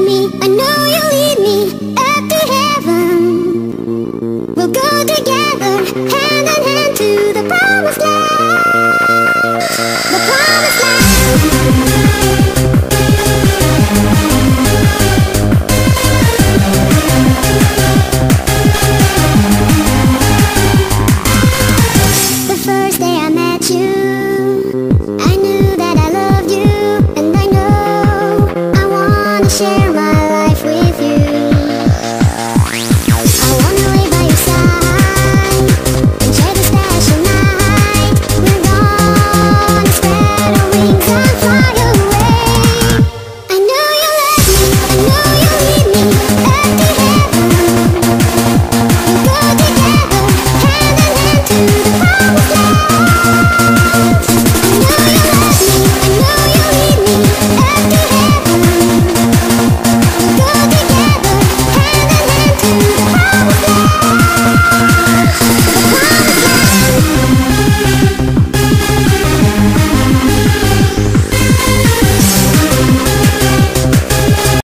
me, I know you'll lead me up to heaven. We'll go together, hand in hand to the promised land. The promised land. The first day I met you, I knew that I loved you, and I know I wanna share my